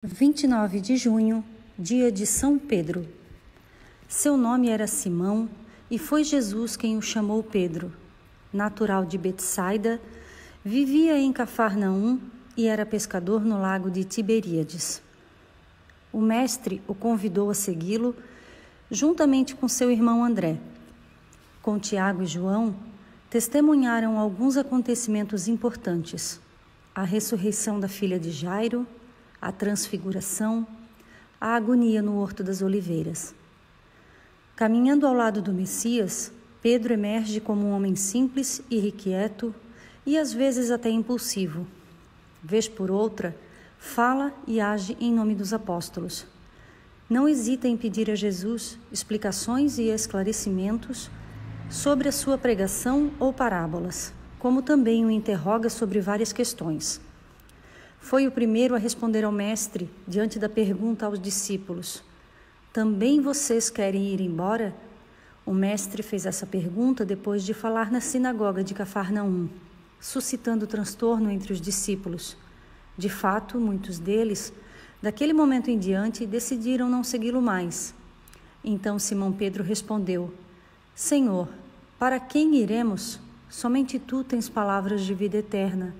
29 de junho, dia de São Pedro. Seu nome era Simão, e foi Jesus quem o chamou Pedro. Natural de Betsaida, vivia em Cafarnaum e era pescador no lago de Tiberíades. O mestre o convidou a segui-lo, juntamente com seu irmão André. Com Tiago e João, testemunharam alguns acontecimentos importantes: a ressurreição da filha de Jairo, a transfiguração, a agonia no Horto das Oliveiras. Caminhando ao lado do Messias, Pedro emerge como um homem simples, irrequieto e às vezes até impulsivo. Vez por outra, fala e age em nome dos apóstolos. Não hesita em pedir a Jesus explicações e esclarecimentos sobre a sua pregação ou parábolas, como também o interroga sobre várias questões. Foi o primeiro a responder ao mestre diante da pergunta aos discípulos: também vocês querem ir embora? O mestre fez essa pergunta depois de falar na sinagoga de Cafarnaum, suscitando transtorno entre os discípulos. De fato, muitos deles, daquele momento em diante, decidiram não segui-lo mais. Então Simão Pedro respondeu: Senhor, para quem iremos? Somente tu tens palavras de vida eterna.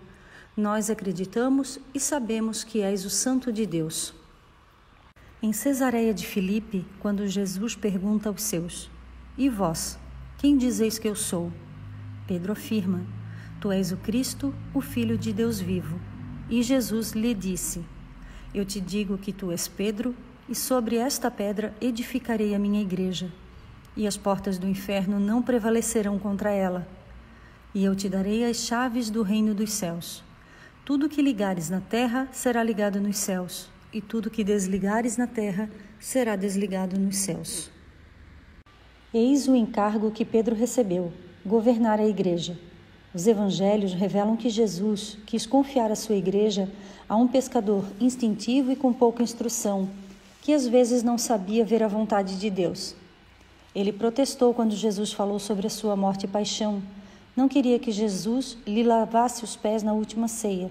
Nós acreditamos e sabemos que és o Santo de Deus. Em Cesareia de Filipe, quando Jesus pergunta aos seus: E vós, quem dizeis que eu sou? Pedro afirma: Tu és o Cristo, o Filho de Deus vivo. E Jesus lhe disse: Eu te digo que tu és Pedro, e sobre esta pedra edificarei a minha igreja, e as portas do inferno não prevalecerão contra ela. E eu te darei as chaves do reino dos céus. Tudo que ligares na terra será ligado nos céus, e tudo que desligares na terra será desligado nos céus. Eis o encargo que Pedro recebeu: governar a igreja. Os evangelhos revelam que Jesus quis confiar a sua igreja a um pescador instintivo e com pouca instrução, que às vezes não sabia ver a vontade de Deus. Ele protestou quando Jesus falou sobre a sua morte e paixão. Não queria que Jesus lhe lavasse os pés na última ceia.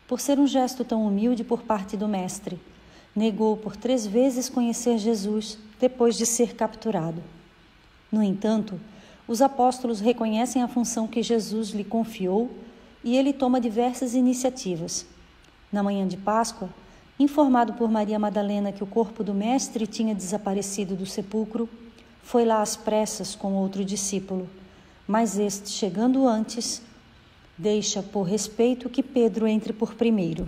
Por ser um gesto tão humilde por parte do mestre, negou por 3 vezes conhecer Jesus depois de ser capturado. No entanto, os apóstolos reconhecem a função que Jesus lhe confiou e ele toma diversas iniciativas. Na manhã de Páscoa, informado por Maria Madalena que o corpo do mestre tinha desaparecido do sepulcro, foi lá às pressas com outro discípulo. Mas este, chegando antes, deixa por respeito que Pedro entre por primeiro.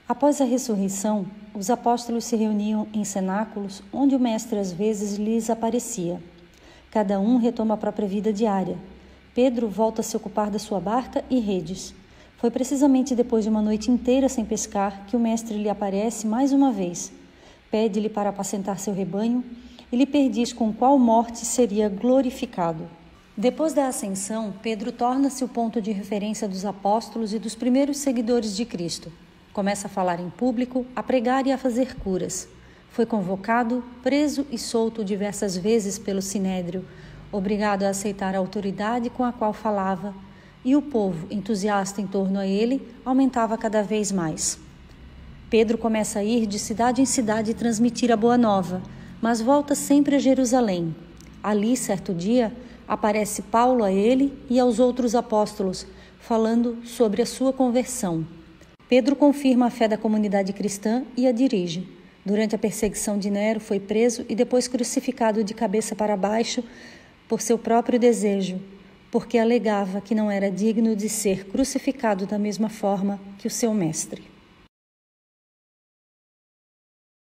Após a ressurreição, os apóstolos se reuniam em cenáculos onde o mestre às vezes lhes aparecia. Cada um retoma a própria vida diária. Pedro volta a se ocupar da sua barca e redes. Foi precisamente depois de uma noite inteira sem pescar que o mestre lhe aparece mais uma vez. Pede-lhe para apacentar seu rebanho e lhe perdiz com qual morte seria glorificado. Depois da ascensão, Pedro torna-se o ponto de referência dos apóstolos e dos primeiros seguidores de Cristo. Começa a falar em público, a pregar e a fazer curas. Foi convocado, preso e solto diversas vezes pelo Sinédrio, obrigado a aceitar a autoridade com a qual falava, e o povo, entusiasta em torno a ele, aumentava cada vez mais. Pedro começa a ir de cidade em cidade transmitir a boa nova, mas volta sempre a Jerusalém. Ali, certo dia, aparece Paulo a ele e aos outros apóstolos, falando sobre a sua conversão. Pedro confirma a fé da comunidade cristã e a dirige. Durante a perseguição de Nero, foi preso e depois crucificado de cabeça para baixo por seu próprio desejo, porque alegava que não era digno de ser crucificado da mesma forma que o seu mestre.